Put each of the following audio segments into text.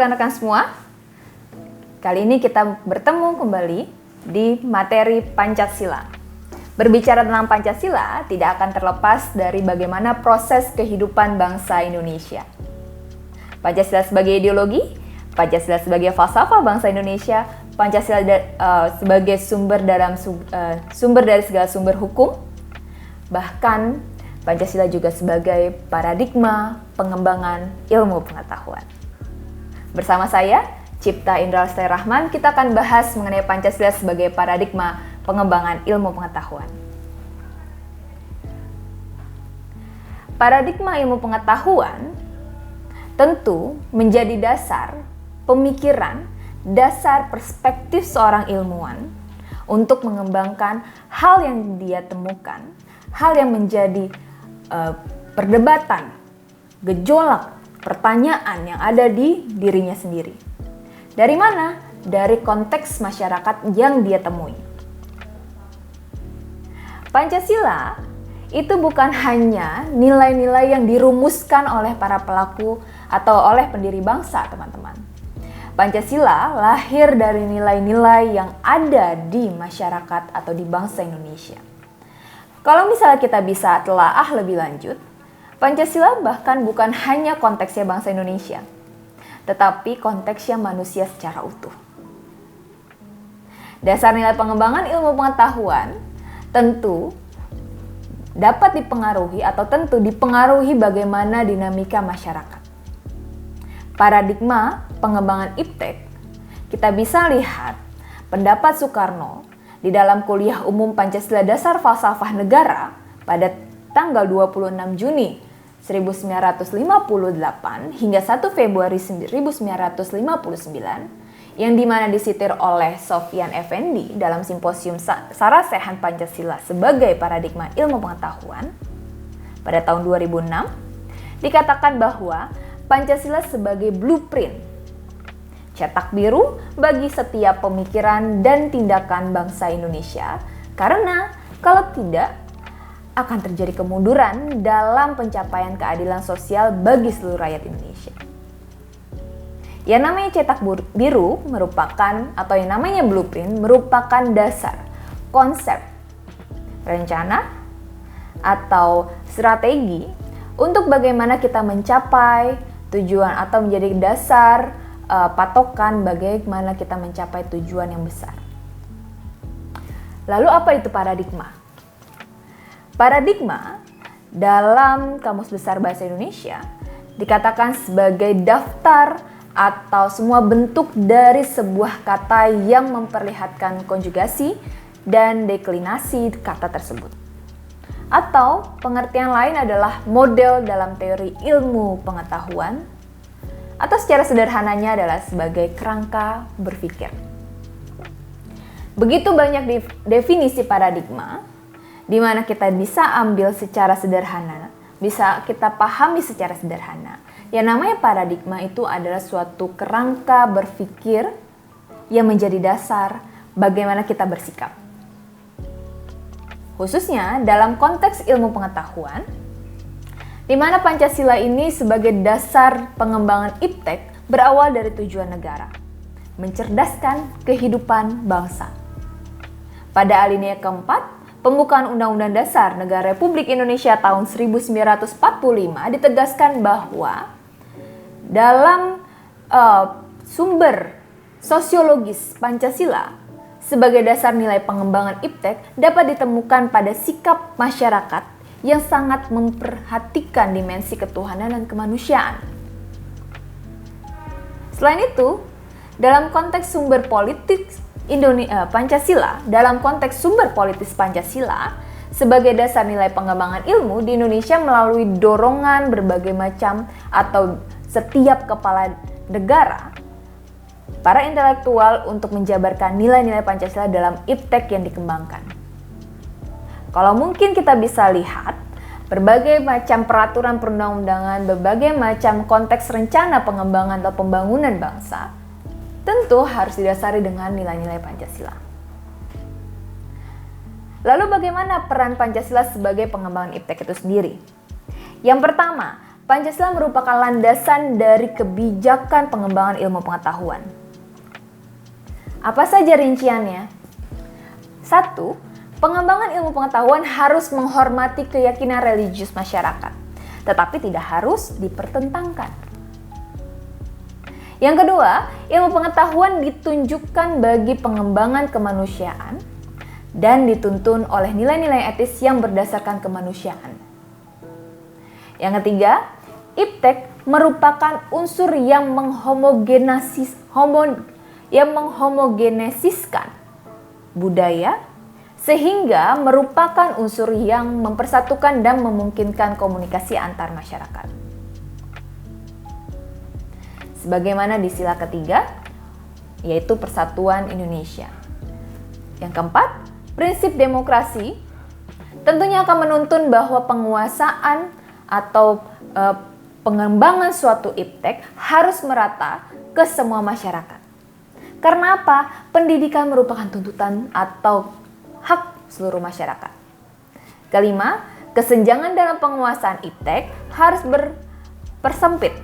rekan-rekan semua. Kali ini kita bertemu kembali di materi Pancasila. Berbicara tentang Pancasila tidak akan terlepas dari bagaimana proses kehidupan bangsa Indonesia. Pancasila sebagai ideologi, Pancasila sebagai falsafah bangsa Indonesia, Pancasila sebagai sumber dari segala sumber hukum, bahkan Pancasila juga sebagai paradigma pengembangan ilmu pengetahuan. Bersama saya, Cipta Indra Lestari Rahman, kita akan bahas mengenai Pancasila sebagai paradigma pengembangan ilmu pengetahuan. Paradigma ilmu pengetahuan tentu menjadi dasar pemikiran, dasar perspektif seorang ilmuwan untuk mengembangkan hal yang dia temukan, hal yang menjadi perdebatan, gejolak, pertanyaan yang ada di dirinya sendiri. Dari mana? Dari konteks masyarakat yang dia temui. Pancasila itu bukan hanya nilai-nilai yang dirumuskan oleh para pelaku atau oleh pendiri bangsa, teman-teman. Pancasila lahir dari nilai-nilai yang ada di masyarakat atau di bangsa Indonesia. Kalau misalnya kita bisa telaah lebih lanjut, Pancasila bahkan bukan hanya konteksnya bangsa Indonesia, tetapi konteksnya manusia secara utuh. Dasar nilai pengembangan ilmu pengetahuan tentu dapat dipengaruhi atau tentu dipengaruhi bagaimana dinamika masyarakat. Paradigma pengembangan iptek, kita bisa lihat pendapat Soekarno di dalam kuliah umum Pancasila Dasar Falsafah Negara pada tanggal 26 Juni 1958 hingga 1 Februari 1959 yang dimana disitir oleh Sofyan Effendi dalam simposium Sarasehan Pancasila sebagai paradigma ilmu pengetahuan pada tahun 2006 dikatakan bahwa Pancasila sebagai blueprint cetak biru bagi setiap pemikiran dan tindakan bangsa Indonesia karena kalau tidak akan terjadi kemunduran dalam pencapaian keadilan sosial bagi seluruh rakyat Indonesia. Yang namanya cetak biru merupakan atau yang namanya blueprint merupakan dasar, konsep, rencana, atau strategi untuk bagaimana kita mencapai tujuan atau menjadi dasar patokan bagaimana kita mencapai tujuan yang besar. Lalu apa itu paradigma? Paradigma dalam Kamus Besar Bahasa Indonesia dikatakan sebagai daftar atau semua bentuk dari sebuah kata yang memperlihatkan konjugasi dan deklinasi kata tersebut. Atau pengertian lain adalah model dalam teori ilmu pengetahuan atau secara sederhananya adalah sebagai kerangka berpikir. Begitu banyak definisi paradigma di mana kita bisa ambil secara sederhana, bisa kita pahami secara sederhana. Yang namanya paradigma itu adalah suatu kerangka berpikir yang menjadi dasar bagaimana kita bersikap. Khususnya dalam konteks ilmu pengetahuan, di mana Pancasila ini sebagai dasar pengembangan iptek berawal dari tujuan negara, mencerdaskan kehidupan bangsa. Pada alinea keempat, pembukaan Undang-Undang Dasar Negara Republik Indonesia tahun 1945 ditegaskan bahwa dalam sumber sosiologis Pancasila sebagai dasar nilai pengembangan iptek dapat ditemukan pada sikap masyarakat yang sangat memperhatikan dimensi ketuhanan dan kemanusiaan. Selain itu, dalam konteks sumber politik Pancasila, dalam konteks sumber politis Pancasila sebagai dasar nilai pengembangan ilmu di Indonesia melalui dorongan berbagai macam atau setiap kepala negara, para intelektual untuk menjabarkan nilai-nilai Pancasila dalam iptek yang dikembangkan. Kalau mungkin kita bisa lihat berbagai macam peraturan perundang-undangan, berbagai macam konteks rencana pengembangan atau pembangunan bangsa, tentu harus didasari dengan nilai-nilai Pancasila. Lalu bagaimana peran Pancasila sebagai pengembangan iptek itu sendiri? Yang pertama, Pancasila merupakan landasan dari kebijakan pengembangan ilmu pengetahuan. Apa saja rinciannya? 1. Pengembangan ilmu pengetahuan harus menghormati keyakinan religius masyarakat, tetapi tidak harus dipertentangkan. Yang kedua, ilmu pengetahuan ditunjukkan bagi pengembangan kemanusiaan dan dituntun oleh nilai-nilai etis yang berdasarkan kemanusiaan. Yang ketiga, IPTEK merupakan unsur yang menghomogenesiskan budaya, sehingga merupakan unsur yang mempersatukan dan memungkinkan komunikasi antar masyarakat. Sebagaimana di sila ketiga, yaitu Persatuan Indonesia. Yang keempat, prinsip demokrasi tentunya akan menuntun bahwa penguasaan atau pengembangan suatu IPTEK harus merata ke semua masyarakat. Karena apa? Pendidikan merupakan tuntutan atau hak seluruh masyarakat. Kelima, kesenjangan dalam penguasaan IPTEK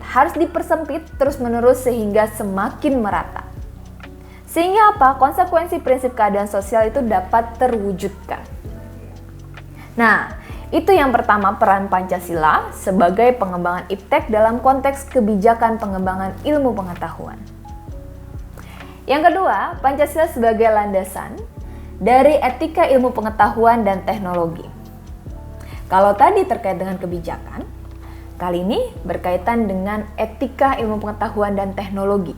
harus dipersempit terus-menerus sehingga semakin merata. Sehingga apa? Konsekuensi prinsip keadilan sosial itu dapat terwujudkan. Nah, itu yang pertama, peran Pancasila sebagai pengembangan IPTEK dalam konteks kebijakan pengembangan ilmu pengetahuan. Yang kedua, Pancasila sebagai landasan dari etika ilmu pengetahuan dan teknologi. Kalau tadi terkait dengan kebijakan, kali ini berkaitan dengan etika ilmu pengetahuan dan teknologi.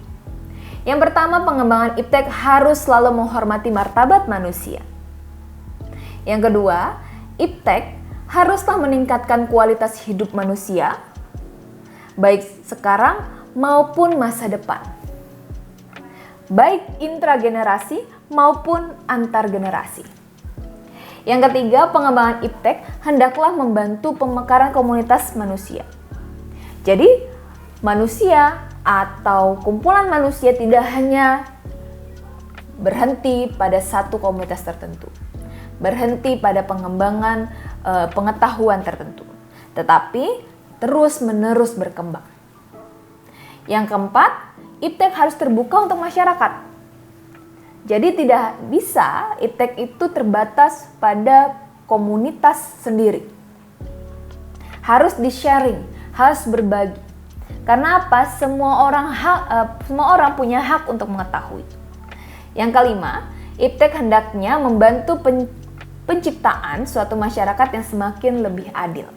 Yang pertama, pengembangan IPTEK harus selalu menghormati martabat manusia. Yang kedua, IPTEK haruslah meningkatkan kualitas hidup manusia, baik sekarang maupun masa depan, baik intragenerasi maupun antar generasi. Yang ketiga, pengembangan IPTEK hendaklah membantu pemekaran komunitas manusia. Jadi, manusia atau kumpulan manusia tidak hanya berhenti pada satu komunitas tertentu, berhenti pada pengembangan pengetahuan tertentu, tetapi terus-menerus berkembang. Yang keempat, IPTEK harus terbuka untuk masyarakat. Jadi tidak bisa IPTEK itu terbatas pada komunitas sendiri. Harus di-sharing, harus berbagi. Karena apa? Semua orang punya hak untuk mengetahui. Yang kelima, IPTEK hendaknya membantu penciptaan suatu masyarakat yang semakin lebih adil.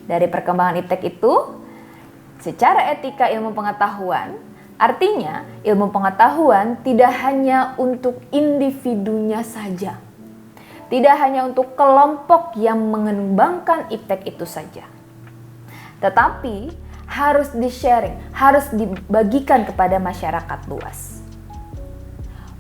Dari perkembangan IPTEK itu, secara etika ilmu pengetahuan, artinya ilmu pengetahuan tidak hanya untuk individunya saja. Tidak hanya untuk kelompok yang mengembangkan IPTEK itu saja. Tetapi harus di-sharing, harus dibagikan kepada masyarakat luas.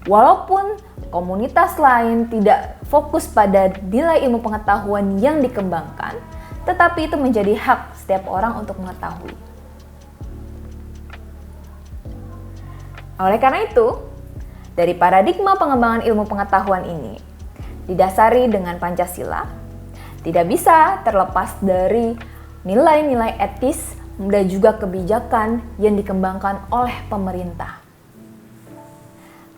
Walaupun komunitas lain tidak fokus pada nilai ilmu pengetahuan yang dikembangkan, tetapi itu menjadi hak setiap orang untuk mengetahui. Oleh karena itu, dari paradigma pengembangan ilmu pengetahuan ini didasari dengan Pancasila, tidak bisa terlepas dari nilai-nilai etis dan juga kebijakan yang dikembangkan oleh pemerintah.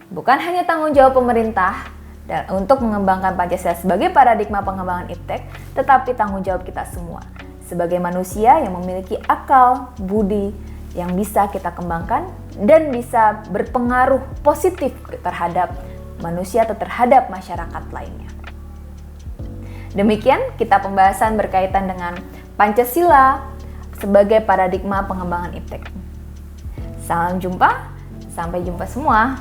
Bukan hanya tanggung jawab pemerintah dan untuk mengembangkan Pancasila sebagai paradigma pengembangan IPTEK, tetapi tanggung jawab kita semua sebagai manusia yang memiliki akal, budi yang bisa kita kembangkan dan bisa berpengaruh positif terhadap manusia atau terhadap masyarakat lainnya. Demikian kita pembahasan berkaitan dengan Pancasila sebagai paradigma pengembangan IPTEK. Salam jumpa, sampai jumpa semua.